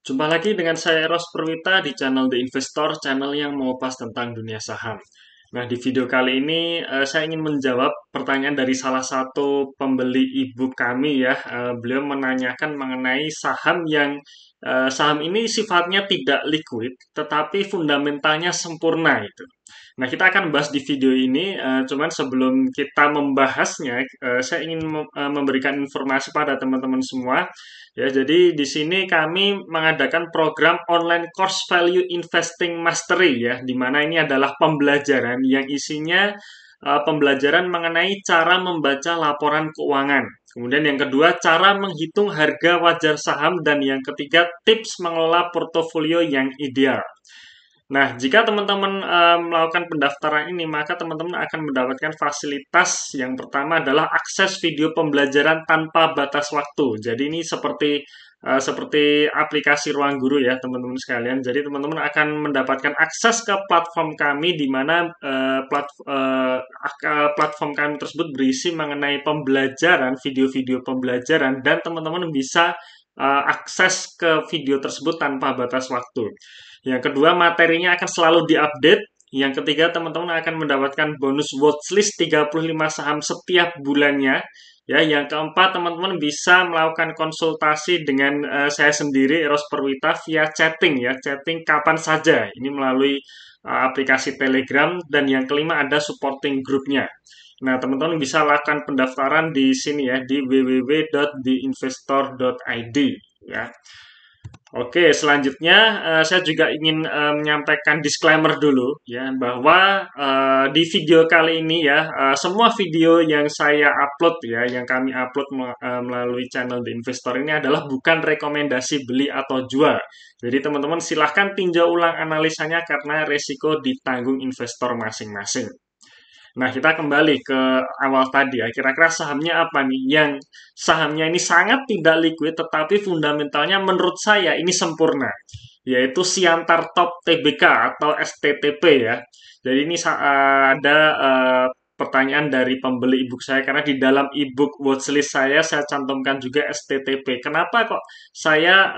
Jumpa lagi dengan saya Eros Perwita di channel The Investor, channel yang mengupas tentang dunia saham. Nah, di video kali ini saya ingin menjawab pertanyaan dari salah satu pembeli e-book kami ya. Beliau menanyakan mengenai saham yang saham ini sifatnya tidak liquid, tetapi fundamentalnya sempurna itu. Nah, kita akan bahas di video ini, cuman sebelum kita membahasnya, saya ingin memberikan informasi pada teman-teman semua. Ya, jadi di sini kami mengadakan program online course value investing mastery ya, di mana ini adalah pembelajaran yang isinya pembelajaran mengenai cara membaca laporan keuangan. Kemudian yang kedua, cara menghitung harga wajar saham dan yang ketiga, tips mengelola portofolio yang ideal. Nah, jika teman-teman melakukan pendaftaran ini, maka teman-teman akan mendapatkan fasilitas yang pertama adalah akses video pembelajaran tanpa batas waktu. Jadi ini seperti aplikasi Ruang Guru ya, teman-teman sekalian. Jadi teman-teman akan mendapatkan akses ke platform kami di mana platform kami tersebut berisi mengenai pembelajaran, video-video pembelajaran dan teman-teman bisa akses ke video tersebut tanpa batas waktu. Yang kedua, materinya akan selalu diupdate. Yang ketiga, teman-teman akan mendapatkan bonus watchlist 35 saham setiap bulannya. Ya, yang keempat, teman-teman bisa melakukan konsultasi dengan saya sendiri, Eros Perwita, via chatting ya, chatting kapan saja. Ini melalui aplikasi Telegram. Dan yang kelima ada supporting grupnya. Nah, teman-teman bisa lakukan pendaftaran di sini ya, di www.theinvestor.id ya. Oke, selanjutnya saya juga ingin menyampaikan disclaimer dulu ya bahwa di video kali ini ya semua video yang saya upload ya yang kami upload melalui channel The Investor ini adalah bukan rekomendasi beli atau jual. Jadi teman-teman silahkan tinjau ulang analisanya karena resiko ditanggung investor masing-masing. Nah, kita kembali ke awal tadi ya. Kira-kira sahamnya apa nih? Yang sahamnya ini sangat tidak liquid, tetapi fundamentalnya menurut saya ini sempurna. Yaitu Siantar Top TBK atau STTP ya. Jadi ini ada pertanyaan dari pembeli ebook saya karena di dalam ebook watchlist saya cantumkan juga STTP. Kenapa kok saya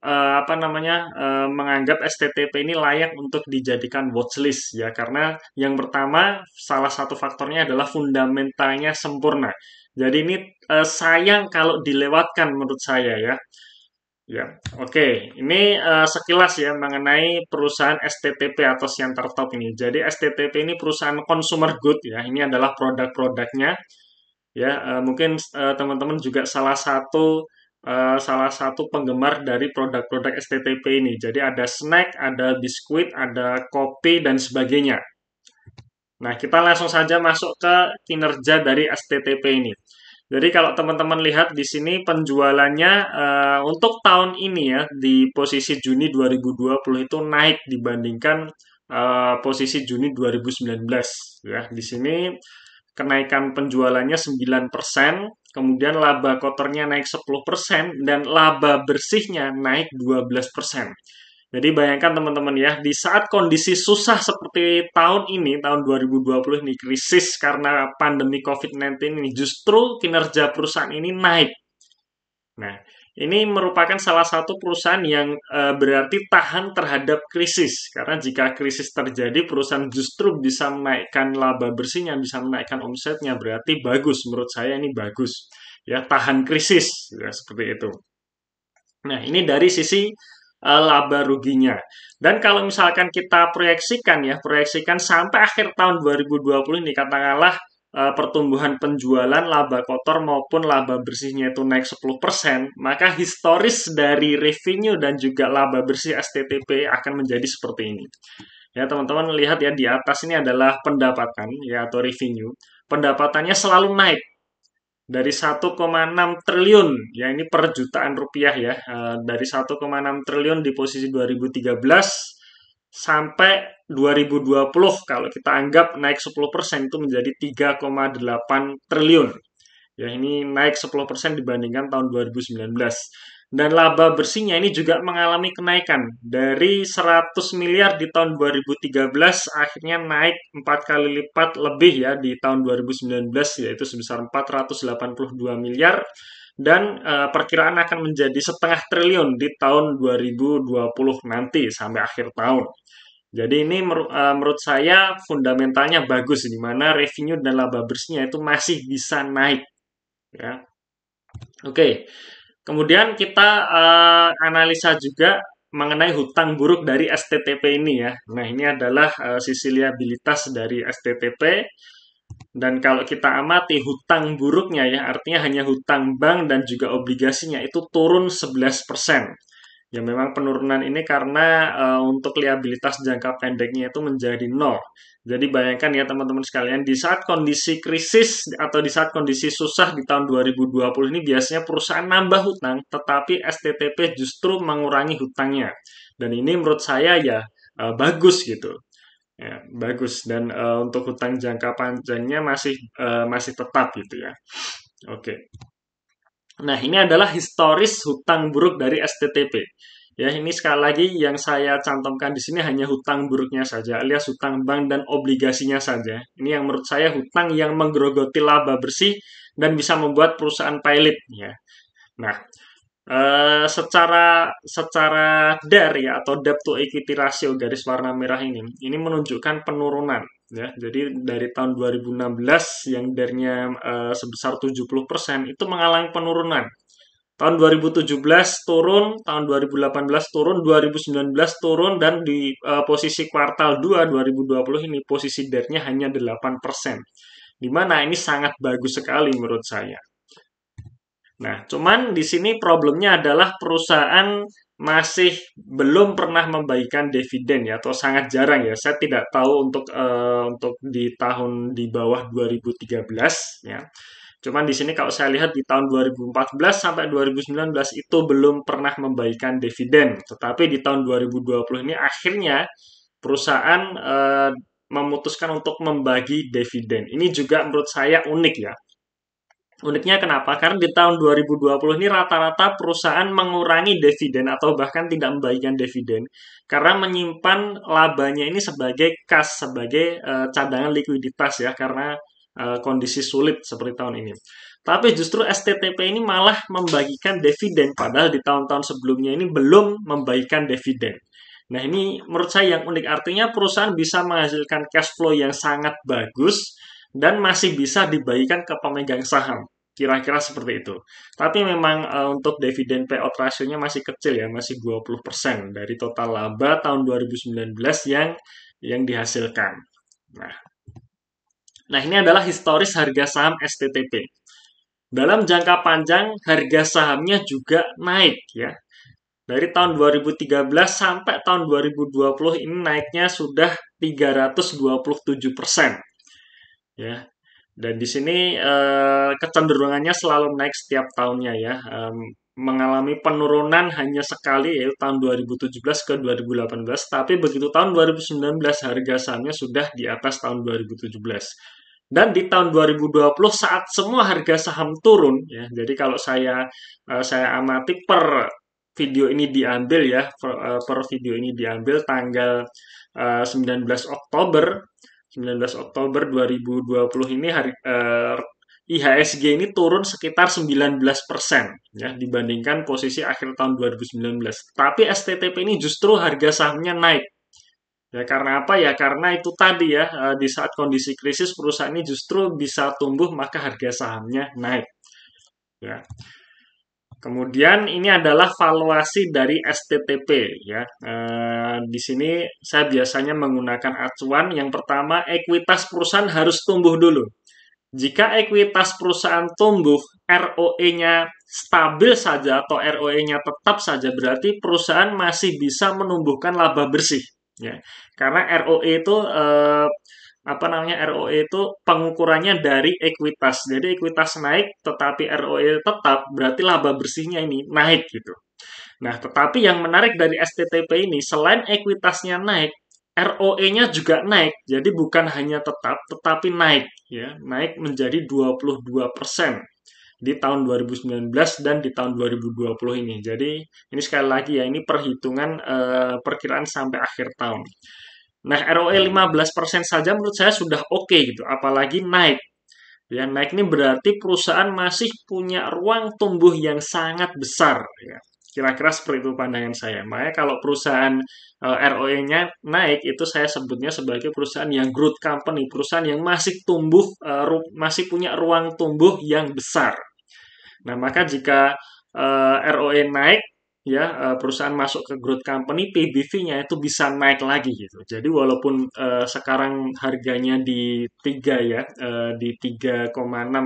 apa namanya menganggap STTP ini layak untuk dijadikan watchlist ya karena yang pertama salah satu faktornya adalah fundamentalnya sempurna. Jadi ini sayang kalau dilewatkan menurut saya ya. Ya, oke. Ini sekilas ya mengenai perusahaan STTP atau Siantar Top ini. Jadi STTP ini perusahaan consumer good ya. Ini adalah produk-produknya ya. Mungkin teman-teman juga salah satu penggemar dari produk-produk STTP ini. Jadi ada snack, ada biskuit, ada kopi dan sebagainya. Nah, kita langsung saja masuk ke kinerja dari STTP ini. Jadi kalau teman-teman lihat di sini penjualannya untuk tahun ini ya di posisi Juni 2020 itu naik dibandingkan posisi Juni 2019 ya. Di sini kenaikan penjualannya 9%, kemudian laba kotornya naik 10% dan laba bersihnya naik 12%. Jadi bayangkan teman-teman ya, di saat kondisi susah seperti tahun ini, tahun 2020 ini, krisis karena pandemi COVID-19 ini, justru kinerja perusahaan ini naik. Nah, ini merupakan salah satu perusahaan yang berarti tahan terhadap krisis. Karena jika krisis terjadi, perusahaan justru bisa menaikkan laba bersihnya, bisa menaikkan omsetnya. Berarti bagus, menurut saya ini bagus. Ya, tahan krisis, ya, seperti itu. Nah, ini dari sisi laba ruginya. Dan kalau misalkan kita proyeksikan sampai akhir tahun 2020 ini, katakanlah pertumbuhan penjualan laba kotor maupun laba bersihnya itu naik 10%, maka historis dari revenue dan juga laba bersih STTP akan menjadi seperti ini. Ya, teman-teman lihat ya di atas ini adalah pendapatan ya atau revenue. Pendapatannya selalu naik dari 1,6 triliun ya ini per jutaan rupiah ya dari 1,6 triliun di posisi 2013 sampai 2020 kalau kita anggap naik 10% itu menjadi 3,8 triliun. Ya, ini naik 10% dibandingkan tahun 2019. Dan laba bersihnya ini juga mengalami kenaikan dari 100 miliar di tahun 2013 akhirnya naik 4 kali lipat lebih ya di tahun 2019 yaitu sebesar 482 miliar dan perkiraan akan menjadi 0,5 triliun di tahun 2020 nanti sampai akhir tahun. Jadi ini menurut saya fundamentalnya bagus, di mana revenue dan laba bersihnya itu masih bisa naik. Ya. Oke, kemudian kita analisa juga mengenai hutang buruk dari STTP ini ya. Nah, ini adalah sisi liabilitas dari STTP. Dan kalau kita amati hutang buruknya ya, artinya hanya hutang bank dan juga obligasinya itu turun 11%. Ya memang penurunan ini karena untuk liabilitas jangka pendeknya itu menjadi nol. Jadi bayangkan ya teman-teman sekalian, di saat kondisi krisis atau di saat kondisi susah di tahun 2020 ini biasanya perusahaan nambah hutang, tetapi STTP justru mengurangi hutangnya. Dan ini menurut saya ya bagus gitu. Ya, bagus dan untuk hutang jangka panjangnya masih tetap gitu ya. Oke. Nah, ini adalah historis hutang buruk dari STTP. Ya, ini sekali lagi yang saya cantumkan di sini hanya hutang buruknya saja, alias hutang bank dan obligasinya saja. Ini yang menurut saya hutang yang menggerogoti laba bersih dan bisa membuat perusahaan pailit ya. Nah, secara secara DER ya atau debt to equity ratio garis warna merah ini menunjukkan penurunan ya. Jadi dari tahun 2016 yang DER-nya sebesar 70% itu mengalami penurunan. Tahun 2017 turun, tahun 2018 turun, 2019 turun, dan di posisi kuartal 2 2020 ini posisi DER-nya hanya 8%. Di mana ini sangat bagus sekali menurut saya. Nah, cuman di sini problemnya adalah perusahaan masih belum pernah membagikan dividen ya, atau sangat jarang ya. Saya tidak tahu untuk di tahun di bawah 2013 ya. Cuman di sini kalau saya lihat di tahun 2014 sampai 2019 itu belum pernah membagikan dividen. Tetapi di tahun 2020 ini akhirnya perusahaan memutuskan untuk membagi dividen. Ini juga menurut saya unik ya. Uniknya kenapa? Karena di tahun 2020 ini rata-rata perusahaan mengurangi dividen atau bahkan tidak membagikan dividen karena menyimpan labanya ini sebagai kas, sebagai cadangan likuiditas ya, karena kondisi sulit seperti tahun ini. Tapi justru STTP ini malah membagikan dividen padahal di tahun-tahun sebelumnya ini belum membagikan dividen. Nah, ini menurut saya yang unik, artinya perusahaan bisa menghasilkan cash flow yang sangat bagus dan masih bisa dibagikan ke pemegang saham. Kira-kira seperti itu. Tapi memang untuk dividen payout ratio-nya masih kecil ya, masih 20% dari total laba tahun 2019 yang dihasilkan. Nah, ini adalah historis harga saham STTP. Dalam jangka panjang harga sahamnya juga naik ya. Dari tahun 2013 sampai tahun 2020 ini naiknya sudah 327%. Ya. Dan di sini kecenderungannya selalu naik setiap tahunnya ya. Mengalami penurunan hanya sekali yaitu tahun 2017 ke 2018, tapi begitu tahun 2019 harga sahamnya sudah di atas tahun 2017. Dan di tahun 2020 saat semua harga saham turun ya. Jadi kalau saya amati per video ini diambil ya, per video ini diambil tanggal 19 Oktober 19 Oktober 2020 ini IHSG ini turun sekitar 19% ya dibandingkan posisi akhir tahun 2019. Tapi STTP ini justru harga sahamnya naik. Ya karena apa ya? Karena itu tadi ya, di saat kondisi krisis perusahaan ini justru bisa tumbuh maka harga sahamnya naik. Ya. Kemudian ini adalah valuasi dari STTP ya. Di sini saya biasanya menggunakan acuan yang pertama, ekuitas perusahaan harus tumbuh dulu. Jika ekuitas perusahaan tumbuh, ROE-nya stabil saja atau ROE-nya tetap saja, berarti perusahaan masih bisa menumbuhkan laba bersih ya. Karena ROE itu ROE itu pengukurannya dari ekuitas. Jadi ekuitas naik tetapi ROE tetap, berarti laba bersihnya ini naik gitu. Nah, tetapi yang menarik dari STTP ini selain ekuitasnya naik, ROE-nya juga naik. Jadi bukan hanya tetap tetapi naik ya, naik menjadi 22% di tahun 2019 dan di tahun 2020 ini. Jadi ini sekali lagi ya, ini perhitungan perkiraan sampai akhir tahun. Nah, ROE 15% saja menurut saya sudah oke gitu, apalagi naik. Ya, naik ini berarti perusahaan masih punya ruang tumbuh yang sangat besar. Ya. Kira-kira seperti itu pandangan saya. Makanya kalau perusahaan ROE-nya naik, itu saya sebutnya sebagai perusahaan yang growth company, perusahaan yang masih tumbuh, masih punya ruang tumbuh yang besar. Nah, maka jika ROE naik, ya perusahaan masuk ke growth company, PBV-nya itu bisa naik lagi gitu. Jadi walaupun sekarang harganya di 3 ya, di 3,6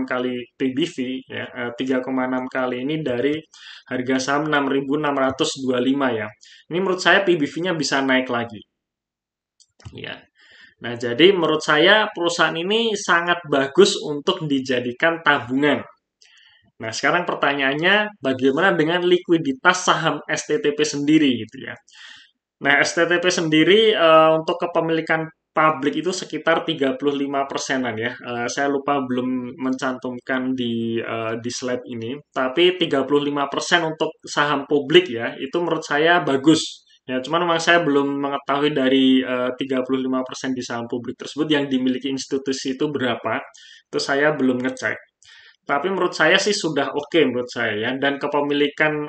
kali PBV ya, 3,6 kali ini dari harga saham 6.625 ya. Ini menurut saya PBV-nya bisa naik lagi. Ya. Nah, jadi menurut saya perusahaan ini sangat bagus untuk dijadikan tabungan. Nah, sekarang pertanyaannya, bagaimana dengan likuiditas saham STTP sendiri gitu ya? Nah, STTP sendiri untuk kepemilikan publik itu sekitar 35 persenan ya. Saya lupa belum mencantumkan di slide ini, tapi 35% untuk saham publik ya, itu menurut saya bagus. Ya, cuman memang saya belum mengetahui dari 35% di saham publik tersebut yang dimiliki institusi itu berapa. Itu saya belum ngecek. Tapi menurut saya sih sudah oke menurut saya ya. Dan kepemilikan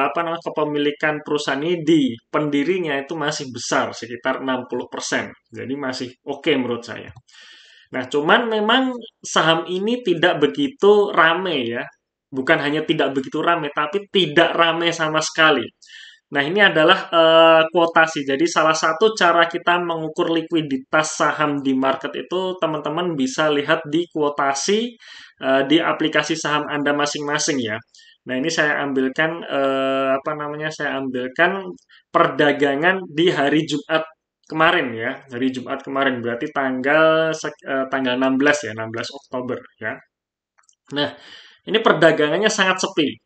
apa namanya kepemilikan perusahaan ini di pendirinya itu masih besar sekitar 60%. Jadi masih oke menurut saya. Nah, cuman memang saham ini tidak begitu rame ya. Bukan hanya tidak begitu rame, tapi tidak rame sama sekali. Nah, ini adalah kuotasi. Jadi, salah satu cara kita mengukur likuiditas saham di market itu, teman-teman bisa lihat di kuotasi di aplikasi saham Anda masing-masing ya. Nah, ini saya ambilkan apa namanya? Saya ambilkan perdagangan di hari Jumat kemarin ya. Hari Jumat kemarin berarti tanggal 16 ya, 16 Oktober ya. Nah, ini perdagangannya sangat sepi.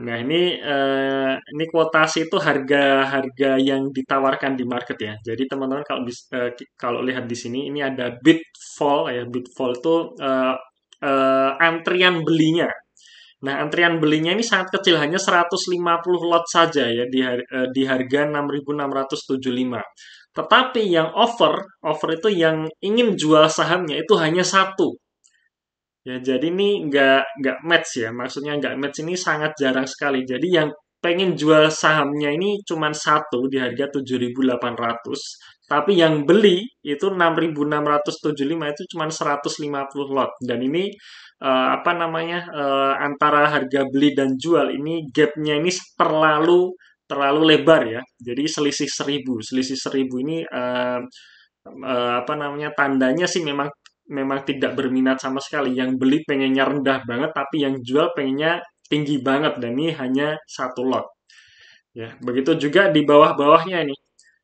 Nah, ini kuotasi itu harga-harga yang ditawarkan di market ya. Jadi teman-teman kalau lihat di sini ini ada bid fall ya. Bid fall itu antrian belinya. Nah, antrian belinya ini sangat kecil, hanya 150 lot saja ya di harga 6.675. Tetapi yang over itu yang ingin jual sahamnya itu hanya satu. Ya, jadi ini nggak match ya. Maksudnya nggak match ini sangat jarang sekali. Jadi yang pengen jual sahamnya ini cuma satu di harga 7.800. Tapi yang beli itu 6.675 itu cuma 150 lot. Dan ini apa namanya antara harga beli dan jual ini gapnya ini terlalu terlalu lebar ya. Jadi selisih 1.000. Selisih 1.000 ini apa namanya tandanya sih memang memang tidak berminat sama sekali. Yang beli pengennya rendah banget, tapi yang jual pengennya tinggi banget dan ini hanya satu lot. Ya, begitu juga di bawah-bawahnya ini.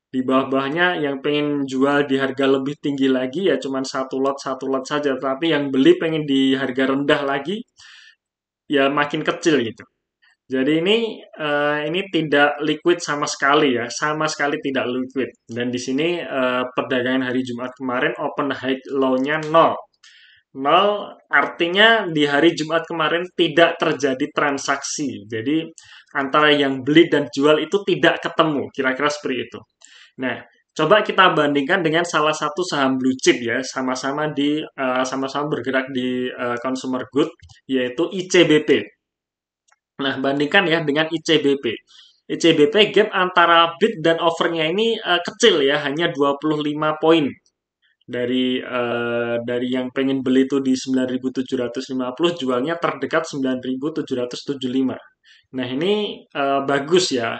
Di bawah-bawahnya yang pengen jual di harga lebih tinggi lagi ya cuman satu lot saja, tapi yang beli pengen di harga rendah lagi ya makin kecil gitu. Jadi ini tidak liquid sama sekali ya, sama sekali tidak liquid. Dan di sini perdagangan hari Jumat kemarin open high low-nya 0. 0 artinya di hari Jumat kemarin tidak terjadi transaksi. Jadi antara yang beli dan jual itu tidak ketemu, kira-kira seperti itu. Nah, coba kita bandingkan dengan salah satu saham blue chip ya, sama-sama bergerak di consumer good, yaitu ICBP. Nah, bandingkan ya dengan ICBP. ICBP gap antara bid dan offernya ini kecil ya, hanya 25 poin dari yang pengen beli itu di 9.750, jualnya terdekat 9.775. Nah, ini bagus ya.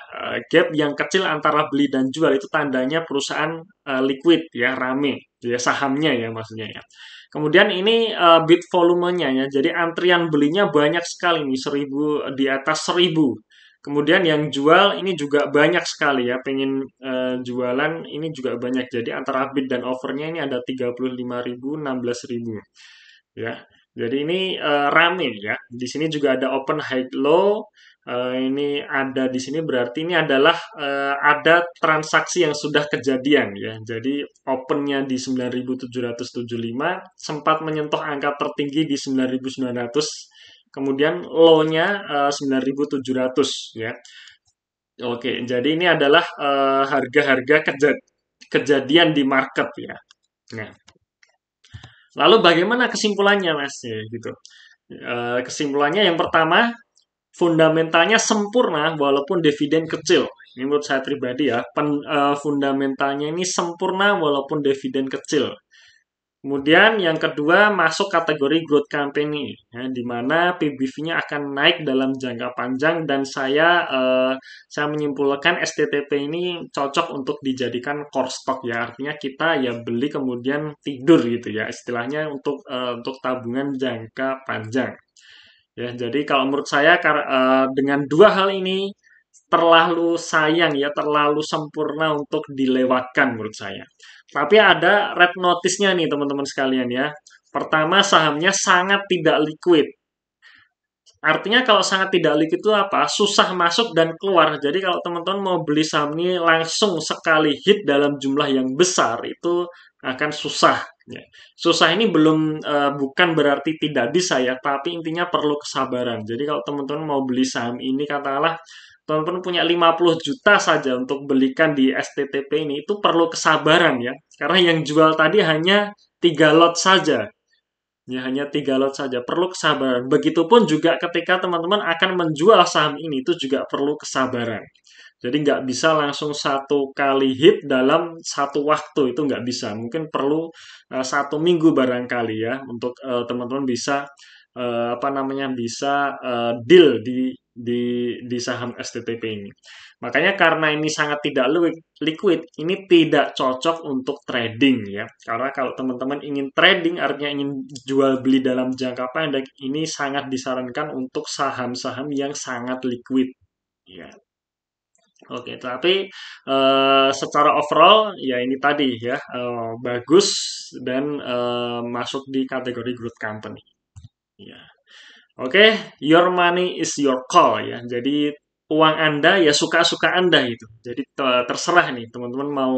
Gap yang kecil antara beli dan jual itu tandanya perusahaan liquid ya, rame. Ya, sahamnya ya maksudnya ya. Kemudian ini bid volumenya ya. Jadi antrian belinya banyak sekali nih, 1.000 di atas 1.000. Kemudian yang jual ini juga banyak sekali ya, pengen jualan ini juga banyak. Jadi antara bid dan offernya ini ada 35.000, 16.000 ya. Jadi ini rame ya. Di sini juga ada open high low. Ini ada di sini berarti ini adalah ada transaksi yang sudah kejadian ya. Jadi opennya di 9.775 sempat menyentuh angka tertinggi di 9.900. Kemudian low-nya 9.700 ya. Oke, jadi ini adalah harga-harga kejadian di market ya. Nah, Lalu bagaimana kesimpulannya, Mas? Ya, gitu. Kesimpulannya yang pertama, fundamentalnya sempurna walaupun dividen kecil. Ini menurut saya pribadi ya, fundamentalnya ini sempurna walaupun dividen kecil. Kemudian yang kedua masuk kategori growth company, ya, di mana PBV-nya akan naik dalam jangka panjang dan saya menyimpulkan STTP ini cocok untuk dijadikan core stock ya, artinya kita ya beli kemudian tidur gitu ya, istilahnya untuk tabungan jangka panjang. Ya, jadi kalau menurut saya dengan dua hal ini terlalu sayang ya, terlalu sempurna untuk dilewatkan menurut saya. Tapi ada red notice-nya nih teman-teman sekalian ya. Pertama, sahamnya sangat tidak liquid. Artinya kalau sangat tidak liquid itu apa? Susah masuk dan keluar. Jadi kalau teman-teman mau beli saham ini langsung sekali hit dalam jumlah yang besar itu akan susah. Ya. Susah ini bukan berarti tidak bisa ya, tapi intinya perlu kesabaran. Jadi kalau teman-teman mau beli saham ini katakanlah teman-teman punya 50 juta saja untuk belikan di STTP ini itu perlu kesabaran ya. Karena yang jual tadi hanya 3 lot saja. Ya, hanya 3 lot saja. Perlu kesabaran. Begitupun juga ketika teman-teman akan menjual saham ini, itu juga perlu kesabaran. Jadi nggak bisa langsung satu kali hit dalam satu waktu, itu nggak bisa. Mungkin perlu 1 minggu barangkali ya, untuk teman-teman bisa apa namanya bisa deal di saham STTP ini. Makanya karena ini sangat tidak liquid, ini tidak cocok untuk trading ya. Karena kalau teman-teman ingin trading, artinya ingin jual beli dalam jangka pendek, ini sangat disarankan untuk saham-saham yang sangat liquid. Ya. Oke, tapi secara overall ya ini tadi ya, bagus dan masuk di kategori growth company. Ya. Oke, your money is your call ya. Jadi uang Anda ya suka-suka Anda itu. Jadi terserah nih teman-teman mau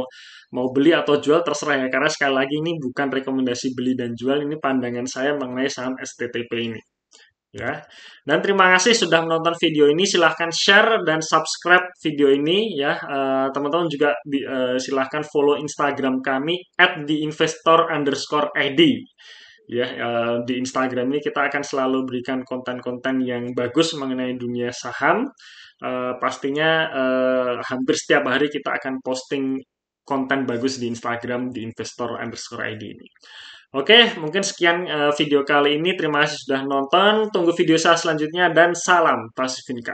mau beli atau jual terserah ya. Karena sekali lagi ini bukan rekomendasi beli dan jual, ini pandangan saya mengenai saham STTP ini. Ya. Dan terima kasih sudah menonton video ini. Silahkan share dan subscribe video ini ya. Teman-teman juga silahkan follow Instagram kami @theinvestor_id. Ya, di Instagram ini kita akan selalu berikan konten-konten yang bagus mengenai dunia saham. Pastinya hampir setiap hari kita akan posting konten bagus di Instagram di investor_id ini. Oke, mungkin sekian video kali ini. Terima kasih sudah nonton. Tunggu video saya selanjutnya dan salam Pasifika.